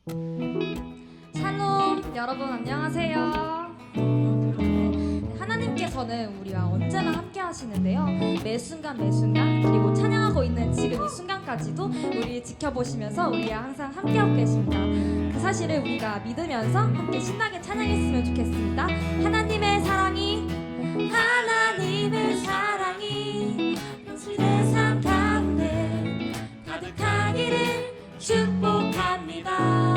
샬롬 여러분 안녕하세요. 하나님께서는 우리와 언제나 함께 하시는데요. 매 순간 그리고 찬양하고 있는 지금 이 순간까지도 우리 지켜보시면서 우리와 항상 함께하고 계십니다. 그 사실을 우리가 믿으면서 함께 신나게 찬양했으면 좋겠습니다. 하나님의 사랑이 당신의 삶 가운데 가득하기를 축복합니다.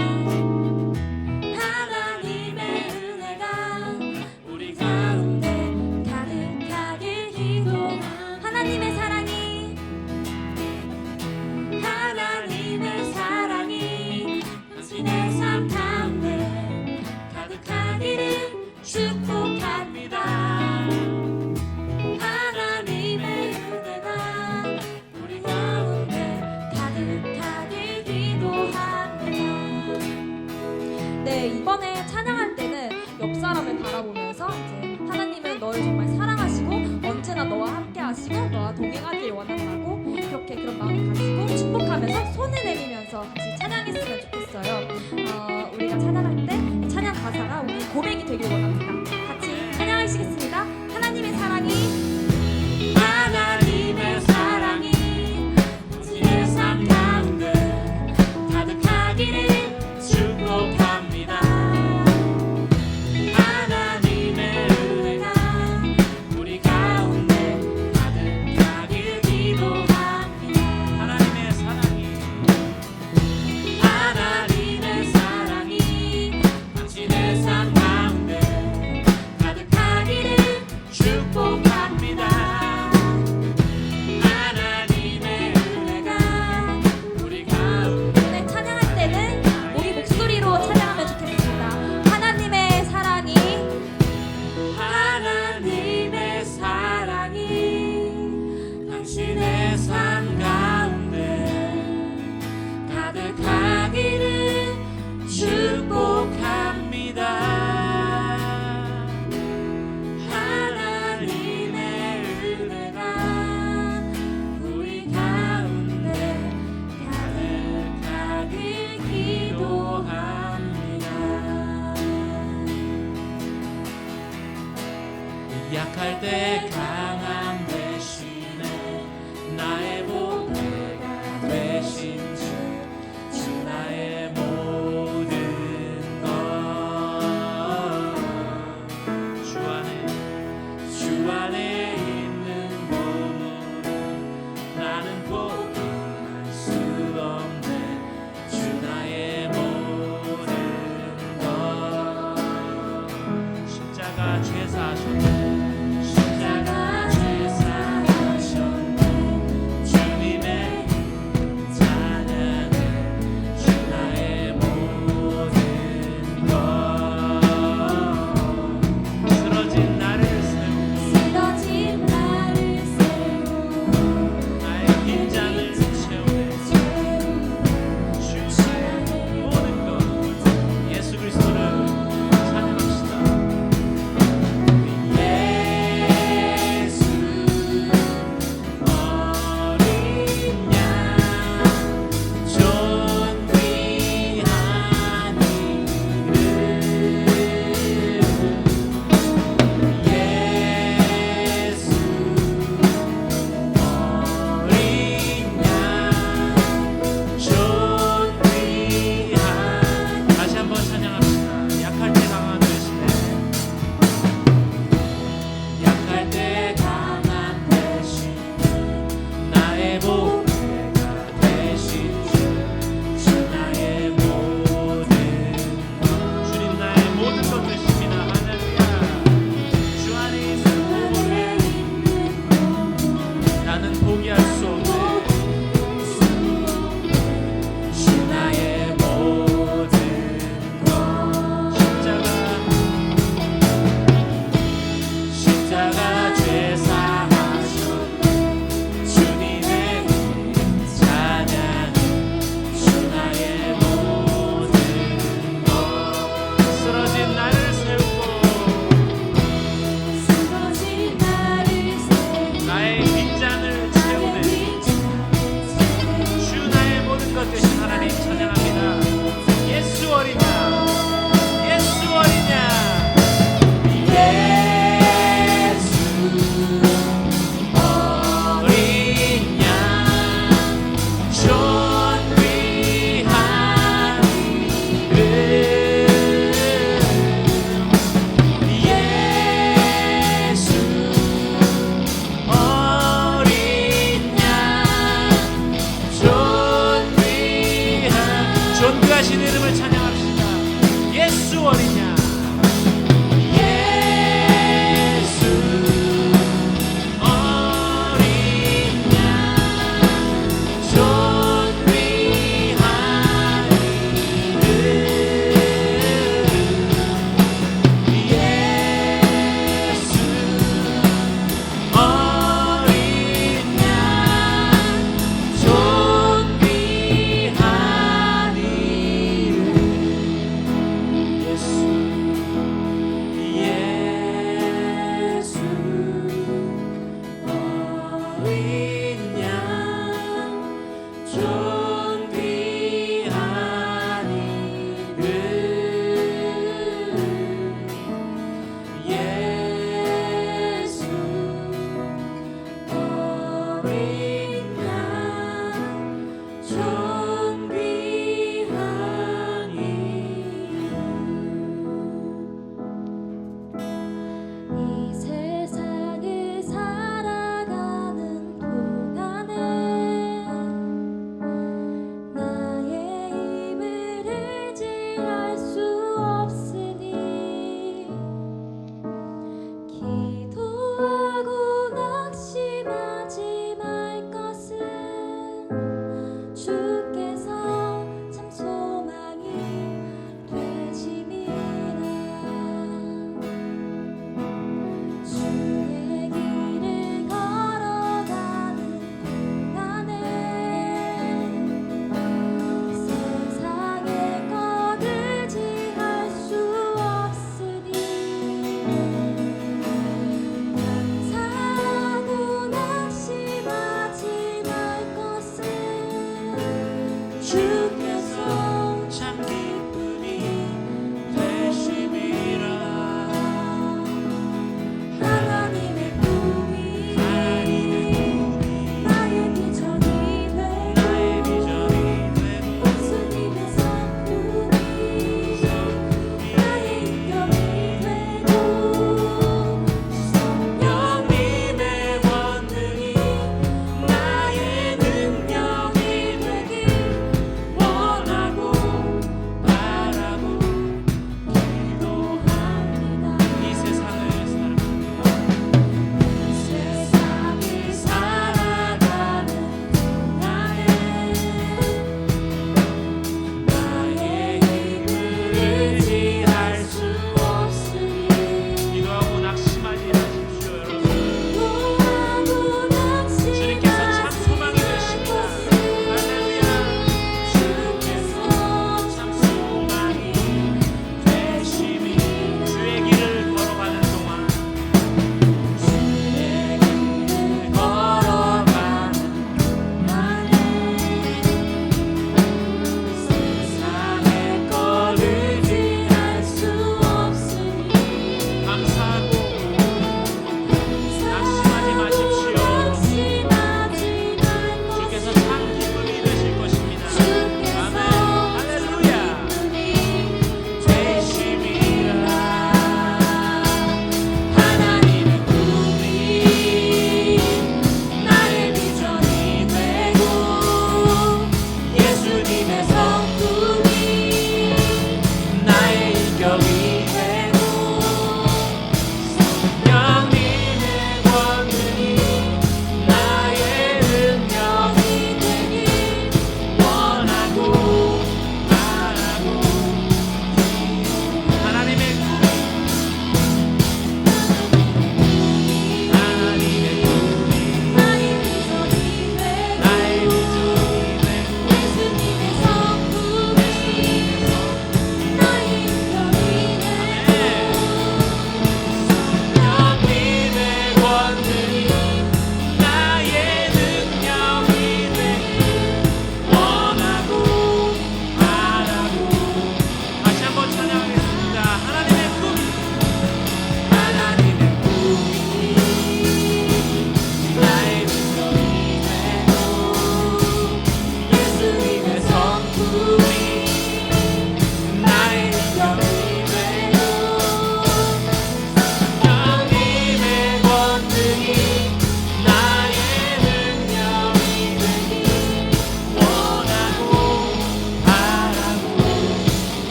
이번에 찬양할 때는 옆 사람을 바라보면서 이제 하나님은 너를 정말 사랑하시고 언제나 너와 함께 하시고 너와 동행하길 원한다고 그렇게 그런 마음을 가지고 축복하면서 손을 내밀면서 같이 찬양했으면 좋겠어요. 우리가 찬양할 때 찬양 가사가 우리 고백이 되길 원합니다. 같이 찬양하시겠습니다. 하나님의 사랑이 당신의 삶 가운데 가득하기를 축복합니다. 약할 때 강함 대신에 나의 보배가 되신 주 나의 모든 것 주 안에 있는 몸으로 나는 포기할 수 없네. 주 나의 모든 것 십자가 죄사하셨네. 주님의 사랑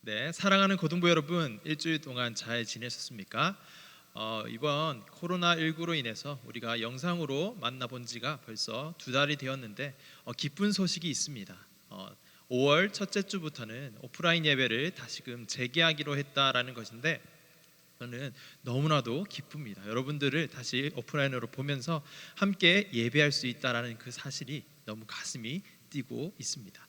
네, 사랑하는 고등부 여러분, 일주일 동안 잘 지내셨습니까? 이번 코로나19로 인해서 우리가 영상으로 만나본 지가 벌써 2달이 되었는데 기쁜 소식이 있습니다. 5월 첫째 주부터는 오프라인 예배를 다시금 재개하기로 했다라는 것인데 저는 너무나도 기쁩니다. 여러분들을 다시 오프라인으로 보면서 함께 예배할 수 있다라는 그 사실이 너무 가슴이 뛰고 있습니다.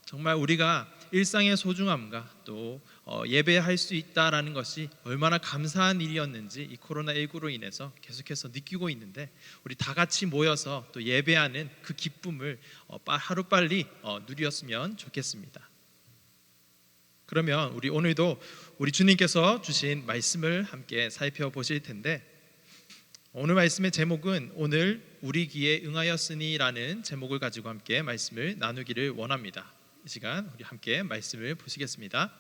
정말 우리가 일상의 소중함과 또 예배할 수 있다라는 것이 얼마나 감사한 일이었는지 이 코로나19로 인해서 계속해서 느끼고 있는데 우리 다 같이 모여서 또 예배하는 그 기쁨을 하루빨리 누렸으면 좋겠습니다. 그러면 우리 오늘도 우리 주님께서 주신 말씀을 함께 살펴보실 텐데 오늘 말씀의 제목은 오늘 우리 귀에 응하였으니라는 제목을 가지고 함께 말씀을 나누기를 원합니다. 이 시간 우리 함께 말씀을 보시겠습니다.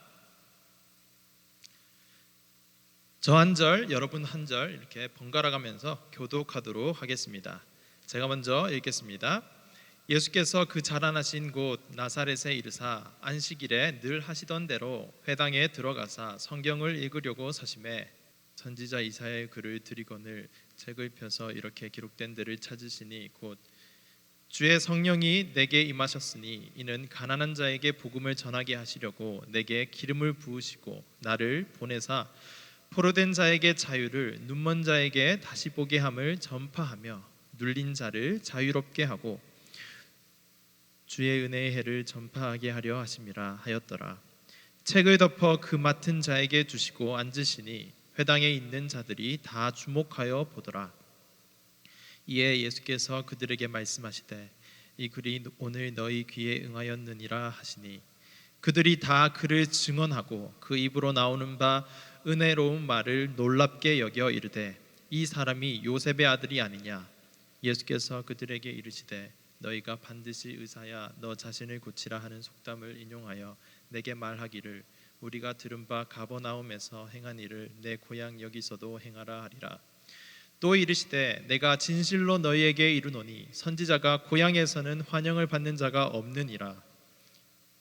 저 한 절, 여러분 한 절 이렇게 번갈아 가면서 교독하도록 하겠습니다. 제가 먼저 읽겠습니다. 예수께서 그 자라나신 곳 나사렛에 이르사 안식일에 늘 하시던 대로 회당에 들어가사 성경을 읽으려고 서심해 선지자 이사야의 글을 들이거늘 책을 펴서 이렇게 기록된 데를 찾으시니 곧 주의 성령이 내게 임하셨으니 이는 가난한 자에게 복음을 전하게 하시려고 내게 기름을 부으시고 나를 보내사 포로된 자에게 자유를 눈먼 자에게 다시 보게 함을 전파하며 눌린 자를 자유롭게 하고 주의 은혜의 해를 전파하게 하려 하심이라 하였더라. 책을 덮어 그 맡은 자에게 주시고 앉으시니 회당에 있는 자들이 다 주목하여 보더라. 이에 예수께서 그들에게 말씀하시되 이 글이 오늘 너희 귀에 응하였느니라 하시니 그들이 다 그를 증언하고 그 입으로 나오는 바 은혜로운 말을 놀랍게 여겨 이르되 이 사람이 요셉의 아들이 아니냐. 예수께서 그들에게 이르시되 너희가 반드시 의사야 너 자신을 고치라 하는 속담을 인용하여 내게 말하기를 우리가 들은 바 가버나움에서 행한 일을 내 고향 여기서도 행하라 하리라. 또 이르시되 내가 진실로 너희에게 이르노니 선지자가 고향에서는 환영을 받는 자가 없느니라.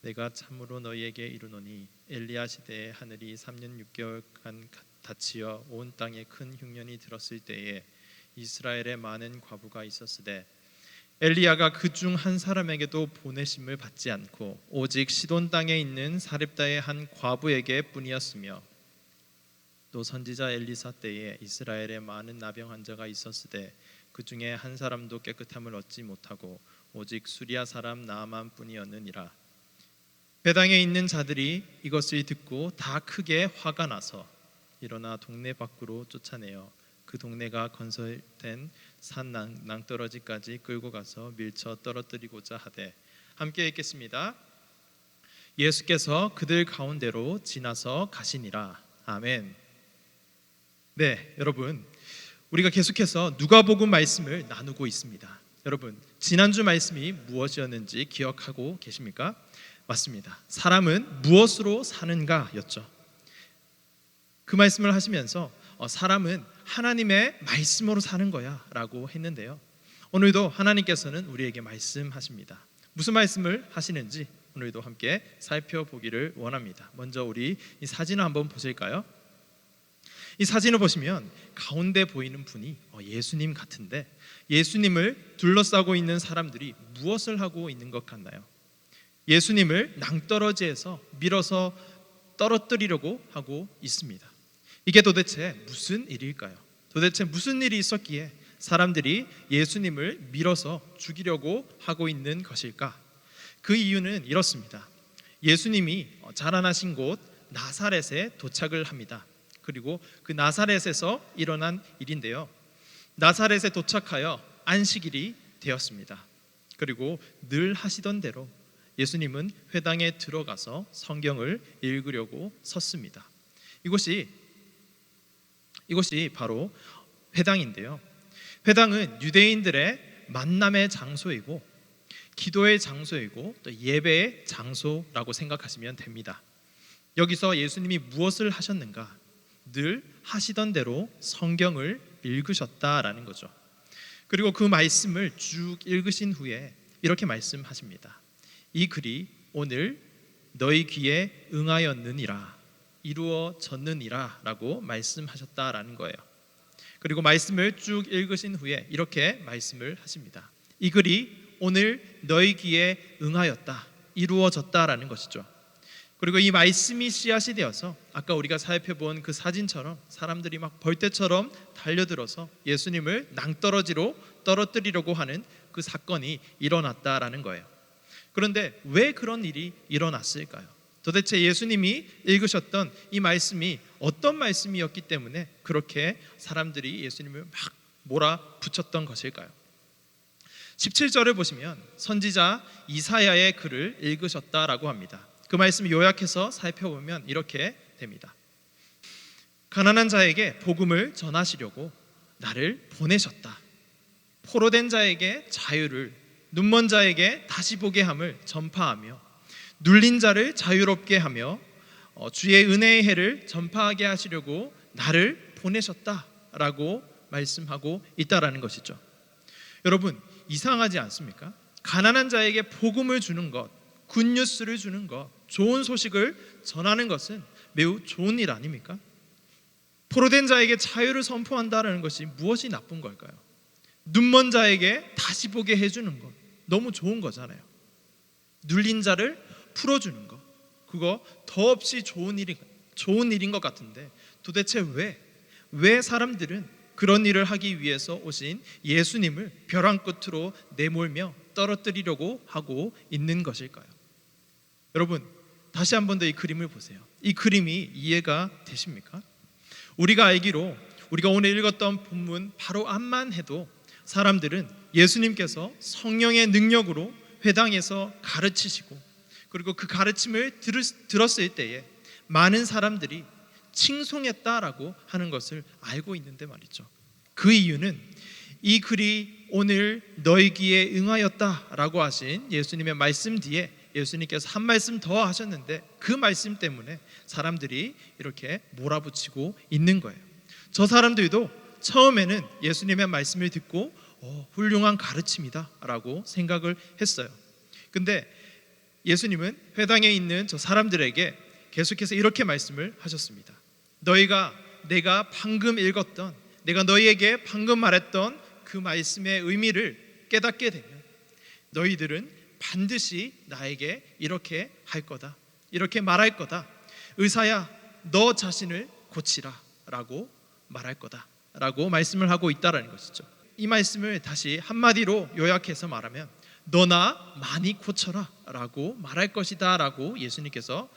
내가 참으로 너희에게 이르노니 엘리야 시대에 하늘이 3년 6개월간 닫히어 온 땅에 큰 흉년이 들었을 때에 이스라엘에 많은 과부가 있었으되 엘리야가 그 중 한 사람에게도 보내심을 받지 않고 오직 시돈 땅에 있는 사렙다의 한 과부에게 뿐이었으며 또 선지자 엘리사 때에 이스라엘에 많은 나병 환자가 있었으되 그 중에 한 사람도 깨끗함을 얻지 못하고 오직 수리아 사람 나아만 뿐이었느니라. 회당에 있는 자들이 이것을 듣고 다 크게 화가 나서 일어나 동네 밖으로 쫓아내어 그 동네가 건설된 산 낭떠러지까지 끌고 가서 밀쳐 떨어뜨리고자 하되 함께 읽겠습니다. 예수께서 그들 가운데로 지나서 가시니라. 아멘. 네, 여러분 우리가 계속해서 누가복음 말씀을 나누고 있습니다. 여러분 지난주 말씀이 무엇이었는지 기억하고 계십니까? 맞습니다. 사람은 무엇으로 사는가였죠. 그 말씀을 하시면서 사람은 하나님의 말씀으로 사는 거야 라고 했는데요, 오늘도 하나님께서는 우리에게 말씀하십니다. 무슨 말씀을 하시는지 오늘도 함께 살펴보기를 원합니다. 먼저 우리 이 사진을 한번 보실까요? 이 사진을 보시면 가운데 보이는 분이 예수님 같은데 예수님을 둘러싸고 있는 사람들이 무엇을 하고 있는 것 같나요? 예수님을 낭떠러지에서 밀어서 떨어뜨리려고 하고 있습니다. 이게 도대체 무슨 일일까요? 도대체 무슨 일이 있었기에 사람들이 예수님을 밀어서 죽이려고 하고 있는 것일까? 그 이유는 이렇습니다. 예수님이 자라나신 곳 나사렛에 도착을 합니다. 그리고 그 나사렛에서 일어난 일인데요, 나사렛에 도착하여 안식일이 되었습니다. 그리고 늘 하시던 대로 예수님은 회당에 들어가서 성경을 읽으려고 섰습니다. 이곳이 바로 회당인데요, 회당은 유대인들의 만남의 장소이고 기도의 장소이고 또 예배의 장소라고 생각하시면 됩니다. 여기서 예수님이 무엇을 하셨는가? 늘 하시던 대로 성경을 읽으셨다라는 거죠. 그리고 그 말씀을 쭉 읽으신 후에 이렇게 말씀하십니다. 이 글이 오늘 너희 귀에 응하였느니라, 이루어졌느니라 라고 말씀하셨다라는 거예요. 그리고 말씀을 쭉 읽으신 후에 이렇게 말씀을 하십니다. 이 글이 오늘 너희 귀에 응하였다, 이루어졌다라는 것이죠. 그리고 이 말씀이 씨앗이 되어서 아까 우리가 살펴본 그 사진처럼 사람들이 막 벌떼처럼 달려들어서 예수님을 낭떠러지로 떨어뜨리려고 하는 그 사건이 일어났다라는 거예요. 그런데 왜 그런 일이 일어났을까요? 도대체 예수님이 읽으셨던 이 말씀이 어떤 말씀이었기 때문에 그렇게 사람들이 예수님을 막 몰아붙였던 것일까요? 17절을 보시면 선지자 이사야의 글을 읽으셨다라고 합니다. 그 말씀을 요약해서 살펴보면 이렇게 됩니다. 가난한 자에게 복음을 전하시려고 나를 보내셨다. 포로된 자에게 자유를, 눈먼 자에게 다시 보게 함을 전파하며 눌린 자를 자유롭게 하며 주의 은혜의 해를 전파하게 하시려고 나를 보내셨다라고 말씀하고 있다라는 것이죠. 여러분, 이상하지 않습니까? 가난한 자에게 복음을 주는 것, 굿뉴스를 주는 것, 좋은 소식을 전하는 것은 매우 좋은 일 아닙니까? 포로된 자에게 자유를 선포한다는 것이 무엇이 나쁜 걸까요? 눈먼 자에게 다시 보게 해주는 것, 너무 좋은 거잖아요. 눌린 자를 풀어주는 것, 그거 더없이 좋은 일인 것 같은데 도대체 왜 사람들은 그런 일을 하기 위해서 오신 예수님을 벼랑 끝으로 내몰며 떨어뜨리려고 하고 있는 것일까요? 여러분, 다시 한 번 더 이 그림을 보세요. 이 그림이 이해가 되십니까? 우리가 알기로 우리가 오늘 읽었던 본문 바로 앞만 해도 사람들은 예수님께서 성령의 능력으로 회당에서 가르치시고 그리고 그 가르침을 들었을 때에 많은 사람들이 칭송했다라고 하는 것을 알고 있는데 말이죠. 그 이유는 이 글이 오늘 너희 귀에 응하였다라고 하신 예수님의 말씀 뒤에 예수님께서 한 말씀 더 하셨는데 그 말씀 때문에 사람들이 이렇게 몰아붙이고 있는 거예요. 저 사람들도 처음에는 예수님의 말씀을 듣고 훌륭한 가르침이다 라고 생각을 했어요. 근데 예수님은 회당에 있는 저 사람들에게 계속해서 이렇게 말씀을 하셨습니다. 내가 방금 읽었던, 내가 너희에게 방금 말했던 그 말씀의 의미를 깨닫게 되면 너희들은 반드시 나에게 이렇게 할 거다, 이렇게 말할 거다. 의사야, 너 자신을 고치라 라고 말할 거다 라고 말씀을 하고 있다는 것이죠. 이 말씀을 다시 한마디로 요약해서 말하면 너나 많이 고쳐라 라고 말할 것이다 라고 예수님께서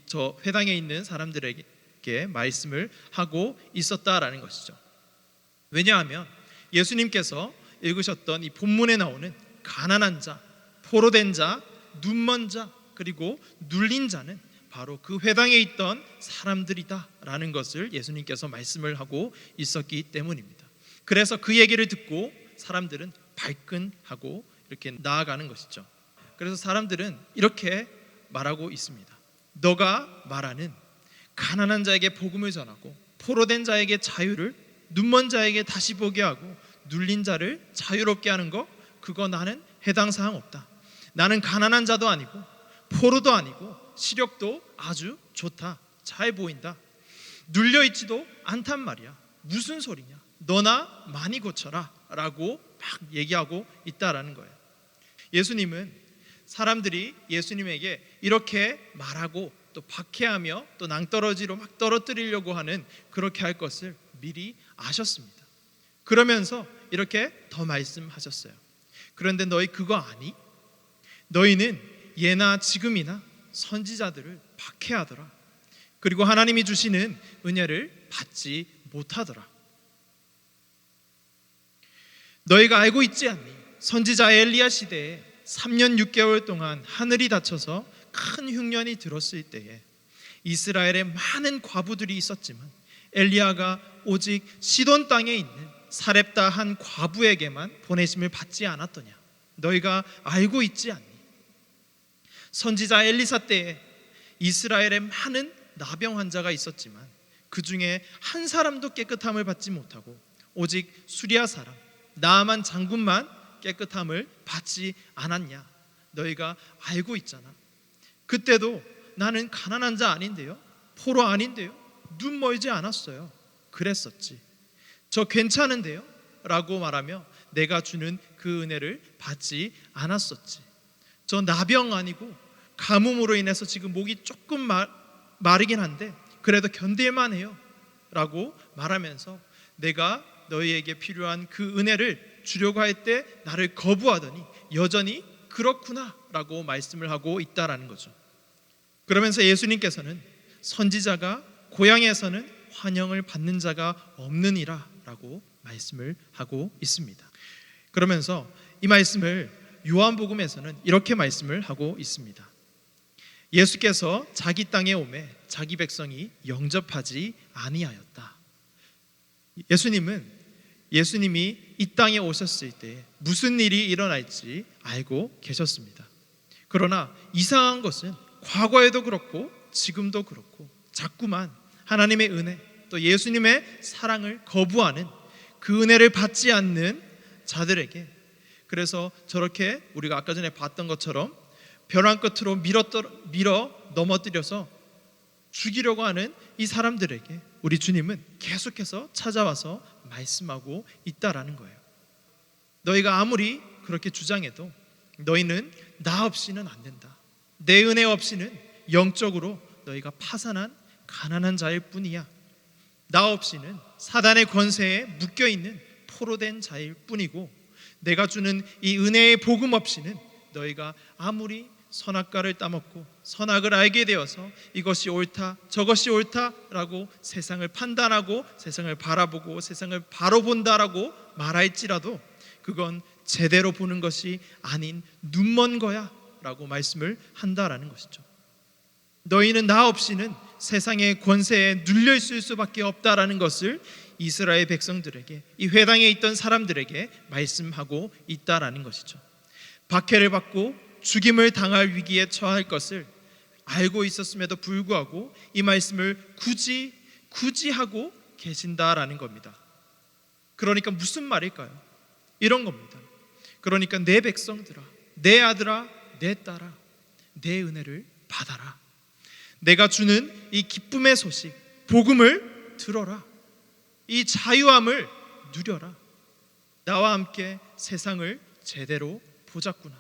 저 회당에 있는 사람들에게 말씀을 하고 있었다라는 것이죠. 왜냐하면 예수님께서 읽으셨던 이 본문에 나오는 가난한 자, 포로된 자, 눈먼 자, 그리고 눌린 자는 바로 그 회당에 있던 사람들이다라는 것을 예수님께서 말씀을 하고 있었기 때문입니다. 그래서 그 얘기를 듣고 사람들은 발끈하고 이렇게 나아가는 것이죠. 그래서 사람들은 이렇게 말하고 있습니다. 너가 말하는 가난한 자에게 복음을 전하고 포로된 자에게 자유를, 눈먼 자에게 다시 보게 하고 눌린 자를 자유롭게 하는 거, 그거 나는 해당 사항 없다. 나는 가난한 자도 아니고 포로도 아니고 시력도 아주 좋다, 잘 보인다, 눌려있지도 않단 말이야. 무슨 소리냐, 너나 많이 고쳐라 라고 막 얘기하고 있다라는 거예요. 예수님은 사람들이 예수님에게 이렇게 말하고 또 박해하며 또 낭떠러지로 막 떨어뜨리려고 하는 그렇게 할 것을 미리 아셨습니다. 그러면서 이렇게 더 말씀하셨어요. 그런데 너희 그거 아니? 너희는 예나 지금이나 선지자들을 박해하더라. 그리고 하나님이 주시는 은혜를 받지 못하더라. 너희가 알고 있지 않니? 선지자 엘리야 시대에 3년 6개월 동안 하늘이 닫혀서 큰 흉년이 들었을 때에 이스라엘에 많은 과부들이 있었지만 엘리야가 오직 시돈 땅에 있는 사렙다 한 과부에게만 보내심을 받지 않았더냐? 너희가 알고 있지 않니? 선지자 엘리사 때에 이스라엘에 많은 나병 환자가 있었지만 그 중에 한 사람도 깨끗함을 받지 못하고 오직 수리아 사람 나아만 장군만 깨끗함을 받지 않았냐? 너희가 알고 있잖아. 그때도 나는 가난한 자 아닌데요, 포로 아닌데요, 눈 멀지 않았어요, 그랬었지. 저 괜찮은데요? 라고 말하며 내가 주는 그 은혜를 받지 않았었지. 저 나병 아니고 가뭄으로 인해서 지금 목이 조금 마르긴 한데 그래도 견딜만 해요 라고 말하면서 내가 너희에게 필요한 그 은혜를 주려고 할 때 나를 거부하더니 여전히 그렇구나 라고 말씀을 하고 있다라는 거죠. 그러면서 예수님께서는 선지자가 고향에서는 환영을 받는 자가 없느니라 라고 말씀을 하고 있습니다. 그러면서 이 말씀을 요한복음에서는 이렇게 말씀을 하고 있습니다. 예수께서 자기 땅에 오매 자기 백성이 영접하지 아니하였다. 예수님이 이 땅에 오셨을 때 무슨 일이 일어날지 알고 계셨습니다. 그러나 이상한 것은 과거에도 그렇고 지금도 그렇고 자꾸만 하나님의 은혜 또 예수님의 사랑을 거부하는 그 은혜를 받지 않는 자들에게, 그래서 저렇게 우리가 아까 전에 봤던 것처럼 벼랑 끝으로 밀어 넘어뜨려서 죽이려고 하는 이 사람들에게 우리 주님은 계속해서 찾아와서 말씀하고 있다라는 거예요. 너희가 아무리 그렇게 주장해도 너희는 나 없이는 안 된다. 내 은혜 없이는 영적으로 너희가 파산한 가난한 자일 뿐이야. 나 없이는 사단의 권세에 묶여있는 포로된 자일 뿐이고, 내가 주는 이 은혜의 복음 없이는 너희가 아무리 선악과를 따먹고 선악을 알게 되어서 이것이 옳다 저것이 옳다라고 세상을 판단하고 세상을 바라보고 세상을 바로 본다라고 말할지라도 그건 제대로 보는 것이 아닌 눈먼 거야 라고 말씀을 한다라는 것이죠. 너희는 나 없이는 세상의 권세에 눌려 있을 수밖에 없다라는 것을 이스라엘 백성들에게, 이 회당에 있던 사람들에게 말씀하고 있다라는 것이죠. 박해를 받고 죽임을 당할 위기에 처할 것을 알고 있었음에도 불구하고 이 말씀을 굳이 하고 계신다라는 겁니다. 그러니까 무슨 말일까요? 이런 겁니다. 그러니까 내 백성들아, 내 아들아, 내 딸아, 내 은혜를 받아라. 내가 주는 이 기쁨의 소식, 복음을 들어라. 이 자유함을 누려라. 나와 함께 세상을 제대로 보자꾸나.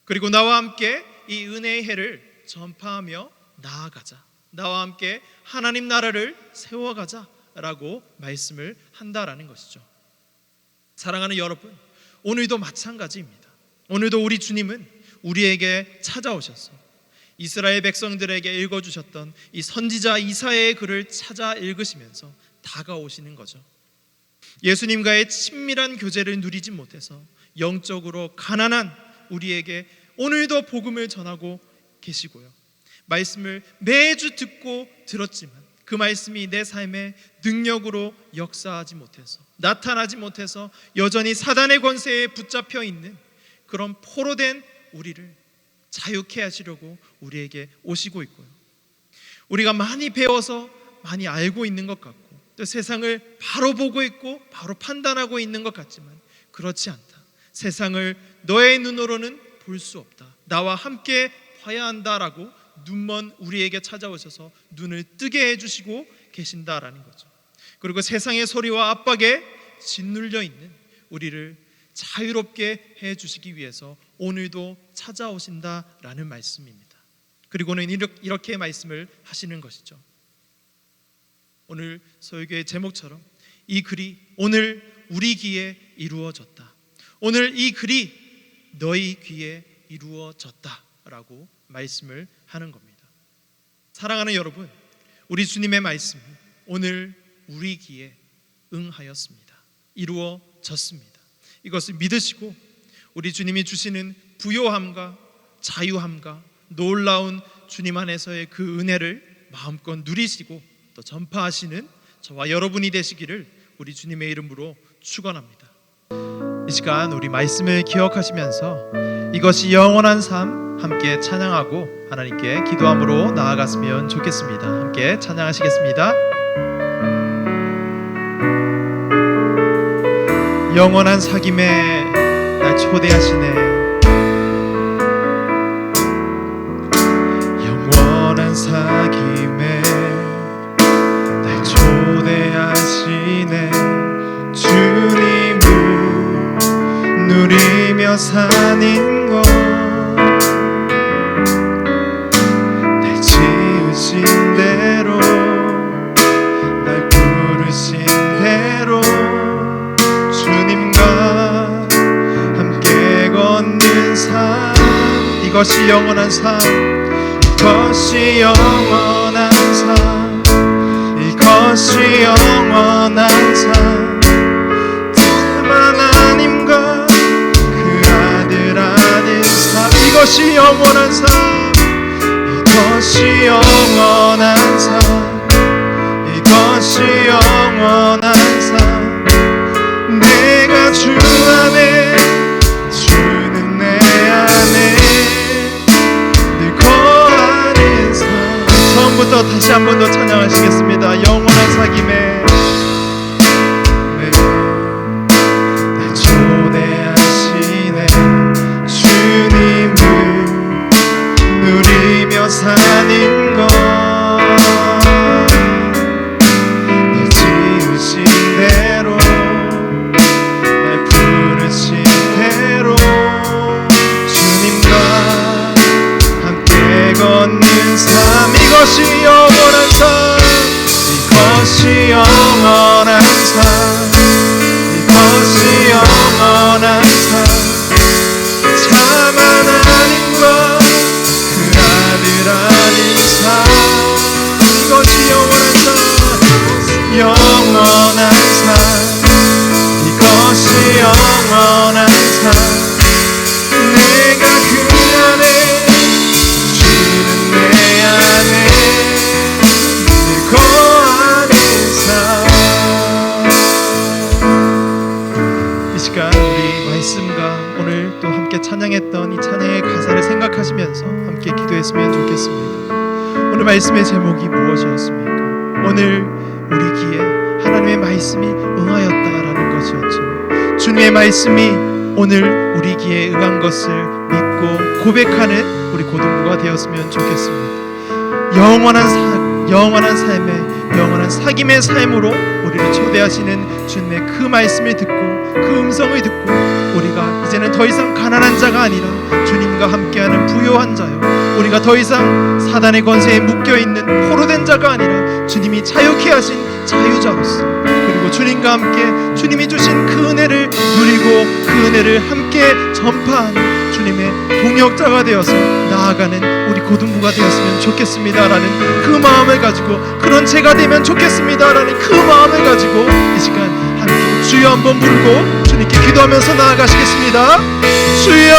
그리고 나와 함께 이 은혜의 해를 전파하며 나아가자. 나와 함께 하나님 나라를 세워가자라고 말씀을 한다라는 것이죠. 사랑하는 여러분, 오늘도 마찬가지입니다. 오늘도 우리 주님은 우리에게 찾아오셔서 이스라엘 백성들에게 읽어주셨던 이 선지자 이사야의 글을 찾아 읽으시면서 다가오시는 거죠. 예수님과의 친밀한 교제를 누리지 못해서 영적으로 가난한 우리에게 오늘도 복음을 전하고 계시고요. 말씀을 매주 듣고 들었지만 그 말씀이 내 삶에 능력으로 역사하지 못해서, 나타나지 못해서 여전히 사단의 권세에 붙잡혀 있는 그런 포로된 우리를 자유케 하시려고 우리에게 오시고 있고요. 우리가 많이 배워서 많이 알고 있는 것 같고 또 세상을 바로 보고 있고 바로 판단하고 있는 것 같지만 그렇지 않다. 세상을 너의 눈으로는 볼 수 없다. 나와 함께 봐야 한다라고 눈먼 우리에게 찾아오셔서 눈을 뜨게 해주시고 계신다라는 거죠. 그리고 세상의 소리와 압박에 짓눌려 있는 우리를 자유롭게 해주시기 위해서 오늘도 찾아오신다라는 말씀입니다. 그리고는 이렇게 말씀을 하시는 것이죠. 오늘 설교의 제목처럼 이 글이 오늘 우리 귀에 이루어졌다. 오늘 이 글이 너희 귀에 이루어졌다라고 말씀을 하는 겁니다. 사랑하는 여러분, 우리 주님의 말씀이 오늘 우리 귀에 응하였습니다. 이루어졌습니다. 이것을 믿으시고 우리 주님이 주시는 부요함과 자유함과 놀라운 주님 안에서의 그 은혜를 마음껏 누리시고 또 전파하시는 저와 여러분이 되시기를 우리 주님의 이름으로 축원합니다. 이 시간 우리 말씀을 기억하시면서 이것이 영원한 삶 함께 찬양하고 하나님께 기도함으로 나아갔으면 좋겠습니다. 함께 찬양하시겠습니다. 영원한 사귐에 날 초대하시네. 영원한 사는 것 날 지으신 대로 날 부르신 대로 주님과 함께 걷는 삶 이것이 영원한 삶 이것이 영원한 삶 이것이 영원한 삶 다만 하나님과 그 아들 아는 삶 이것이 영원한 삶 이것이 영원한 삶 이것이 영원한 삶 내가 주 안에 주는 내 안에 늘 거하는 삶 처음부터 다시 한 번 더 찬양하시겠습니다. 영원한 사귐에 날 초대하시네 주님을 누리며 사는 것 날 지으신 대로 날 부르신 대로 주님과 함께 걷는 삶 이것이 영원한 삶 이것이 영원한 삶 이것이 영원한 삶 참 하나님과 그 아들 아닌 삶 이것이 영원한 삶 영원한 삶 이것이 영원한 삶 내가 그 안에 주는 내 안에 늘 거하는 삶 이 시간 우리 말씀과 오늘 또 함께 찬양했던 이 찬양의 가사를 생각하시면서 함께 기도했으면 좋겠습니다. 오늘 말씀의 제목이 무엇이었습니까? 오늘 우리 귀에 하나님의 말씀이 응하였다라는 것이었죠. 주님의 말씀이 오늘 우리 귀에 응한 것을 믿고 고백하는 우리 고등부가 되었으면 좋겠습니다. 영원한 삶의 영원한 사귐의 삶으로 우리를 초대하시는 주님의 그 말씀을 듣고 그 음성을 듣고 우리가 이제는 더 이상 가난한 자가 아니라 주님과 함께하는 부요한 자요 우리가 더 이상 사단의 권세에 묶여있는 포로된 자가 아니라 주님이 자유케 하신 자유자로서 그리고 주님과 함께 주님이 주신 그 은혜를 누리고 그 은혜를 함께 전파하는 주님의 동역자가 되어서 나아가는 우리 고등부가 되었으면 좋겠습니다라는 그 마음을 가지고 그런 제가 되면 좋겠습니다라는 그 마음을 가지고 이 시간 함께 주여 한번 부르고 주님께 기도하면서 나아가시겠습니다. 주여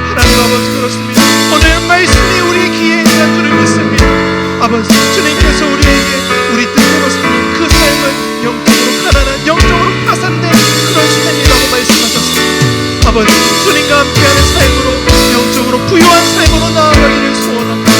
하나님 아버지 그렇습니다. 오늘 말씀이 우리 귀에 있는 줄을 믿습니다. 아버지 주님께서 우리에게 우리 뜻대로 사는 그 삶은 영적으로 가난한 영적으로 파산된 그런 삶이라고 말씀하셨습니다. 아버지 주님과 함께하는 삶으로 영적으로 부유한 삶으로 나아가기를 소원합니다.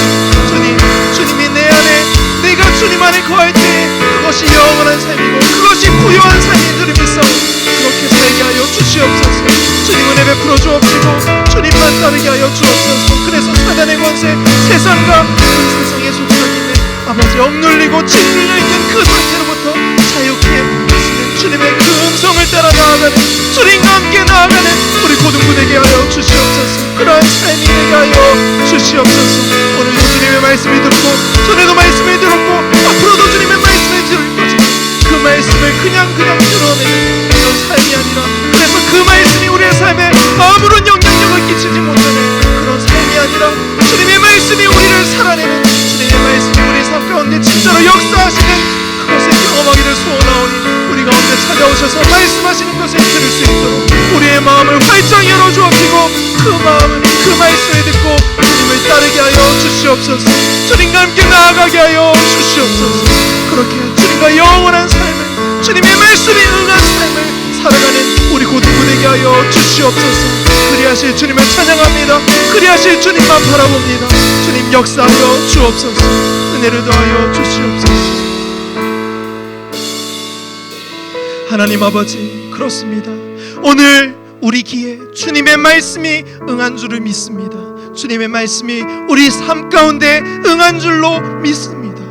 주님이 내 안에 내가 주님 안에 거할 때 그것이 영원한 삶이고 그것이 부유한 삶인 줄을 믿사오 그렇게 살게 하여 주시옵소서. 주님 은혜 베풀어 주옵시고 주님만 따르게 하여 주옵소서. 그래서 사단의 권세 세상과 그 세상에 속삭이는 아버지 억눌리고 짓눌려 있는 그 상태로부터 자유케 하시는 주님의 그 음성을 따라 나아가는 주님과 함께 나아가는 우리 고등부 되게 하여 주시옵소서. 그러한 삶이 되게 하여 주시옵소서. 오늘도 주님의 말씀을 듣고 전에도 말씀을 들었고 앞으로도 주님의 말씀을 들을 거지만 그 말씀을 그냥 드러내는 그런 삶이 아니라 그래서 그 말씀이 우리의 삶에 아무런 영향력을 끼치지 못하는 그런 삶이 아니라 주님의 말씀이 우리를 살아내는 주님의 말씀이 우리의 삶 가운데 진짜로 역사하시는 그것을 경험하기를 소원하오니 우리 가운데 찾아오셔서 말씀하시는 것을 들을 수 있도록 우리의 마음을 활짝 열어주옵시고 그 마음을 그 말씀을 듣고 주님을 따르게 하여 주시옵소서. 주님과 함께 나아가게 하여 주시옵소서. 그렇게 주님과 영원한 삶을 주님의 말씀이 응한 삶을 살아가는 우리 고등부 되게 하여 주시옵소서. 그리하실 주님을 찬양합니다. 그리하실 주님만 바라봅니다. 주님 역사하여 주옵소서. 은혜를 더하여 주시옵소서. 하나님 아버지 그렇습니다. 오늘 우리 귀에 주님의 말씀이 응한 줄을 믿습니다. 주님의 말씀이 우리 삶 가운데 응한 줄로 믿습니다.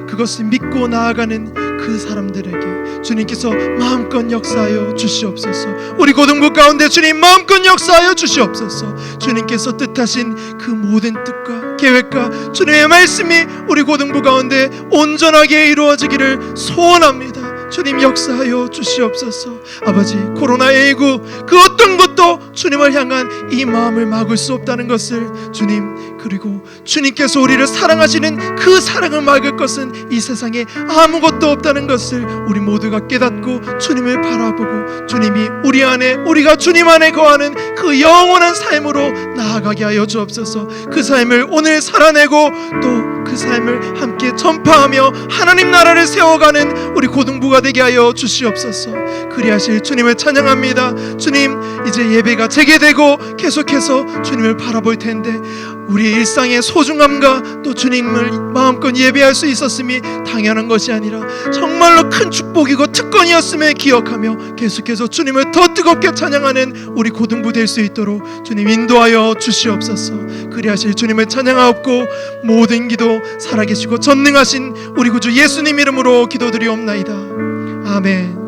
그것을 믿고 나아가는 그 사람들에게 주님께서 마음껏 역사하여 주시옵소서. 우리 고등부 가운데 주님 마음껏 역사하여 주시옵소서. 주님께서 뜻하신 그 모든 뜻과 계획과 주님의 말씀이 우리 고등부 가운데 온전하게 이루어지기를 소원합니다. 주님 역사하여 주시옵소서. 아버지, 코로나19 그 어떤 것도 주님을 향한 이 마음을 막을 수 없다는 것을 주님, 그리고 주님께서 우리를 사랑하시는 그 사랑을 막을 것은 이 세상에 아무것도 없다는 것을 우리 모두가 깨닫고 주님을 바라보고 주님이 우리 안에, 우리가 주님 안에 거하는 그 영원한 삶으로 나아가게 하여 주옵소서. 그 삶을 오늘 살아내고 또 그 삶을 함께 전파하며 하나님 나라를 세워가는 우리 고등부가 되게 하여 주시옵소서. 그리하실 주님을 찬양합니다. 주님, 이제 예배가 재개되고 계속해서 주님을 바라볼 텐데 우리의 일상의 소중함과 또 주님을 마음껏 예배할 수 있었음이 당연한 것이 아니라 정말로 큰 축복이고 특권이었음을 기억하며 계속해서 주님을 더 뜨겁게 찬양하는 우리 고등부 될 수 있도록 주님 인도하여 주시옵소서. 그리하실 주님을 찬양하옵고 모든 기도 살아계시고 전능하신 우리 구주 예수님 이름으로 기도드리옵나이다. 아멘.